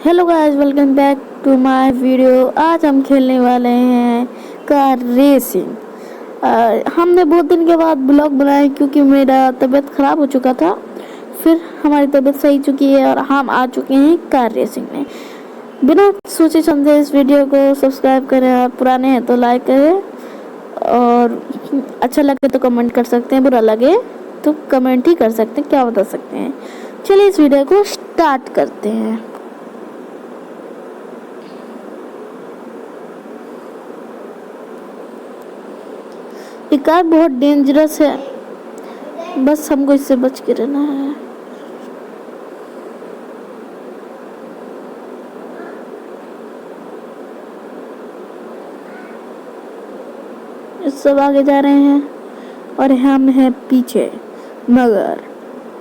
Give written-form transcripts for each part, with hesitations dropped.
Hello guys, welcome back to my video. आज हम खेलने वाले हैं कार रेसिंग। हमने बहुत दिन के बाद ब्लॉग बनाया क्योंकि मेरा तबीयत ख़राब हो चुका था। फिर हमारी तबीयत सही चुकी है और हम आ चुके हैं कार रेसिंग में। बिना सोचे समझे इस वीडियो को सब्सक्राइब करें और पुराने हैं तो लाइक करें और अच्छा लगे तो कमेंट कर सकते हैं, बुरा लगे तो कमेंट ही कर सकते हैं, क्या बता सकते हैं। चलिए इस वीडियो को स्टार्ट करते हैं। ये कार बहुत डेंजरस है, बस हमको इससे बच के रहना है। सब आगे जा रहे हैं और हम हैं पीछे, मगर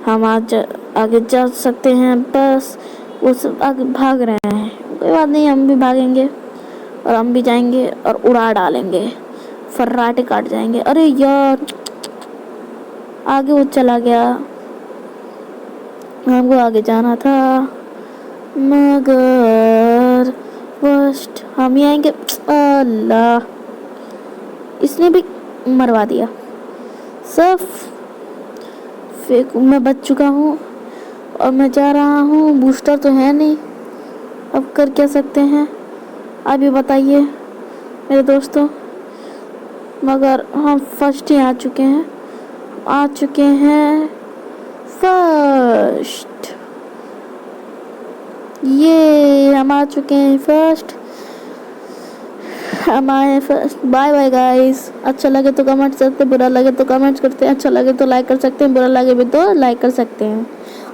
हम आज आगे जा सकते हैं। बस वो सब आगे भाग रहे हैं, कोई बात नहीं, हम भी भागेंगे और हम भी जाएंगे और उड़ा डालेंगे, फर्राटे काट जाएंगे। अरे यार, आगे वो चला गया, हमको आगे जाना था मगर फर्स्ट हम ही आएंगे। अल्लाह, इसने भी मरवा दिया। सब फेंक, मैं बच चुका हूँ और मैं जा रहा हूँ। बूस्टर तो है नहीं, अब कर क्या सकते हैं, आप भी बताइए मेरे दोस्तों। मगर हम फर्स्ट ही आ चुके हैं फर्स्ट। ये हम आ चुके हैं फर्स्ट, हम आए फर्स्ट। Bye bye guys. अच्छा लगे तो कमेंट करते, बुरा लगे तो कमेंट करते हैं, अच्छा लगे तो लाइक कर सकते हैं, बुरा लगे भी तो लाइक कर सकते हैं।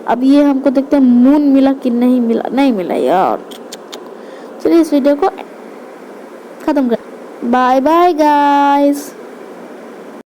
अब ये हमको देखते हैं मून मिला कि नहीं मिला। नहीं मिला यार। चलिए इस वीडियो को खत्म कर। Bye bye guys.